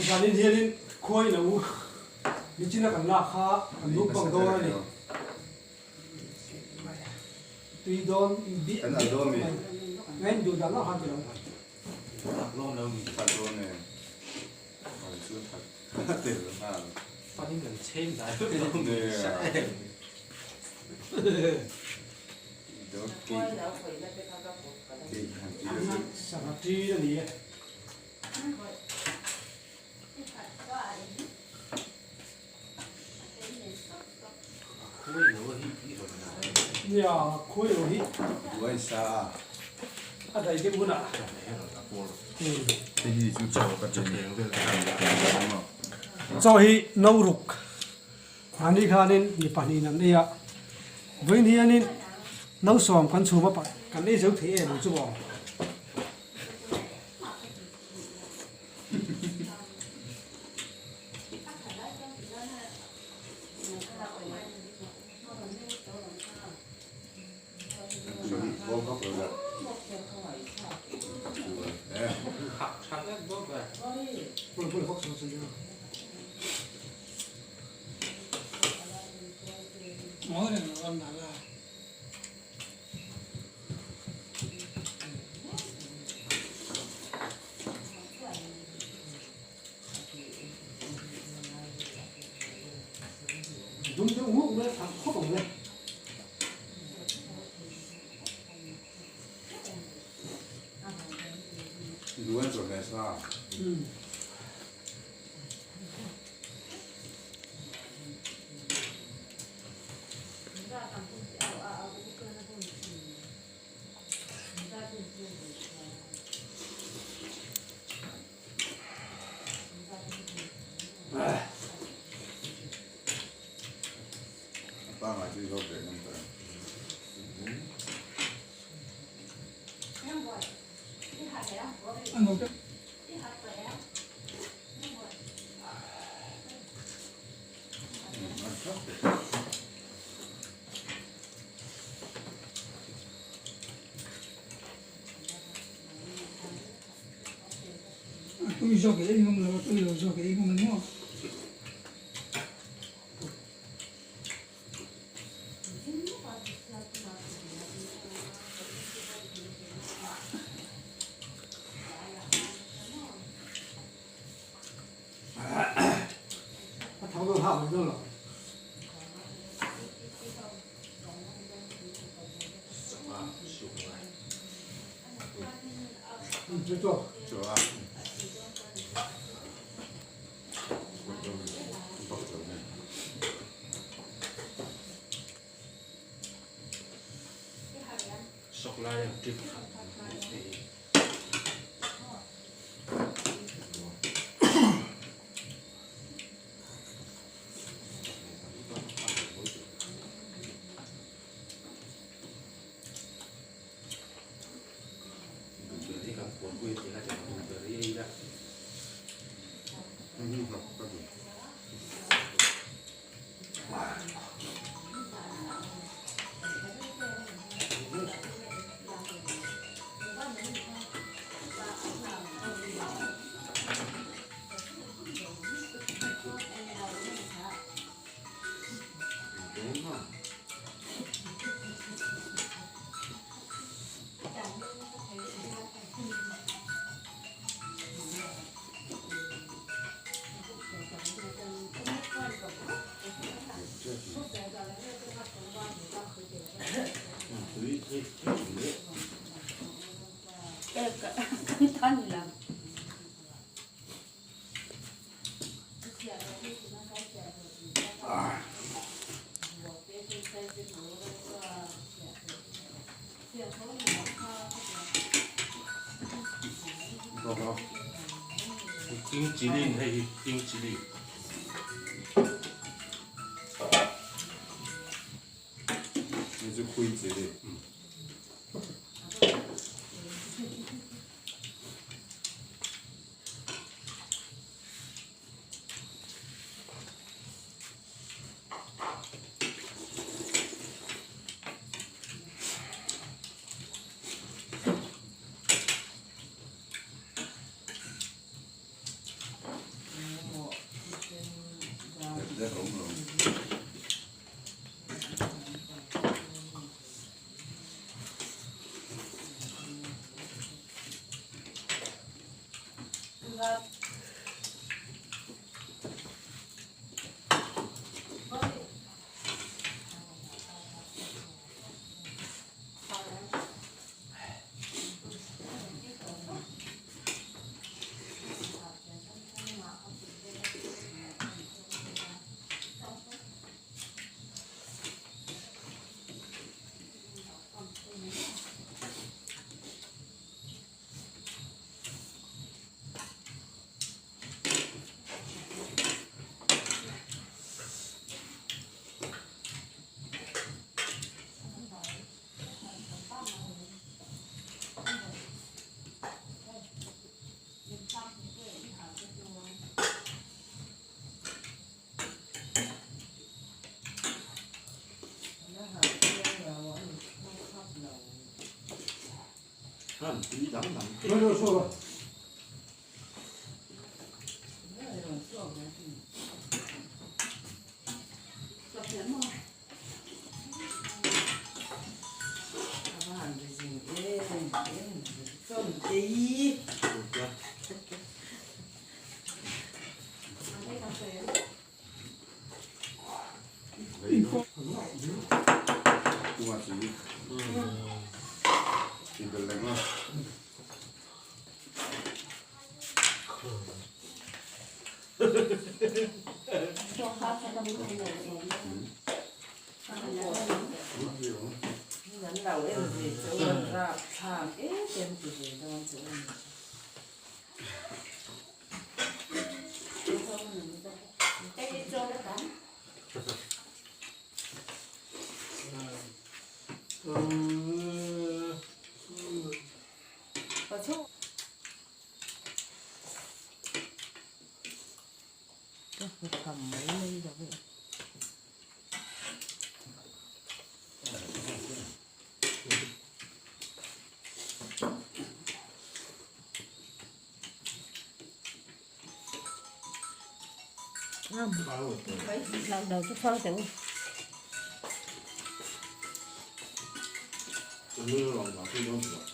การนี้เที่ยนี่คุยนะอูมีจีน่ากันลาคากันลุกบังโดนนี่ตีโดนบีงั้นอยู่ด้านล่างจะลงลงแล้วมีตัดโดนเนี่ยช่วยตัดเตะแล้วมาตอนนี้เหมือนเช่นสายเนี่ยเดี๋ยวกี่สักทีนี่เนี่ยคุยโอ้ยด้วยซาอะไรที่บุญอ่ะที่จู่โจมกันจะมีจอยนรุกอันนี้ขานินนี่ปานีนั่นนี่อ่ะวันนี้นี่น้องสอมกันชูมาปะกันนี่เจ้าเที่ยนจู่บ่พูดเขาสอนหมอเนี่ยวันนั้นละดุมจะงุกเลยทำข้อตรงเลยดูว่าจุดไหนซะป้ามาที่รถเด็กนั่นเองอันนู้นtôi cho cái anh không là tôi cho cái anh không là mua tháo đồ hỏng rồi chưa 좋아. sọc lai trịchที่กับปวดคุยที่เขาจะดูเบอร์รี่ได้ท่าน金吉利还是金吉利？那就灰质的。很低档档。没有说吧。你多少钱？一个人啊。人流咧就是做人差一点就是都做。不错。cái cầm mấy ly rồi vậy. Không, lần đầu chút phao tiểu. Mưa lòng vào khi đó rồi.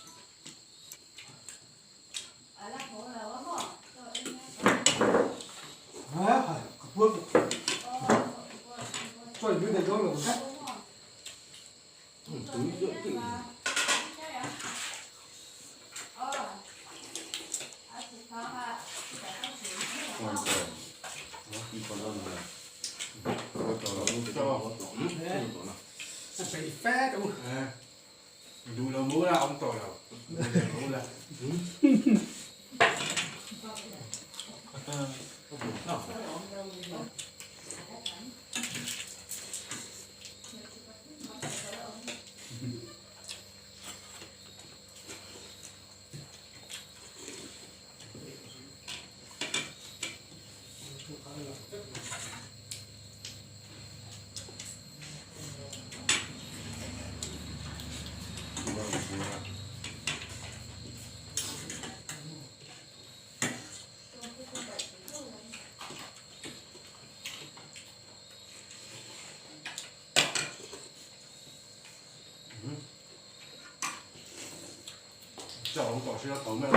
À, bước. Cho những người đó là một cách. Túi rưỡi tự. Hoàn toàn. Đi còn đâu nữa. Có trò đâu Cho vào tỏm. Nó phải phép đúng không? À. Dù là mua là ông tỏi đâu. Mua là. Cho ông tỏi sẽ tỏi mẹ.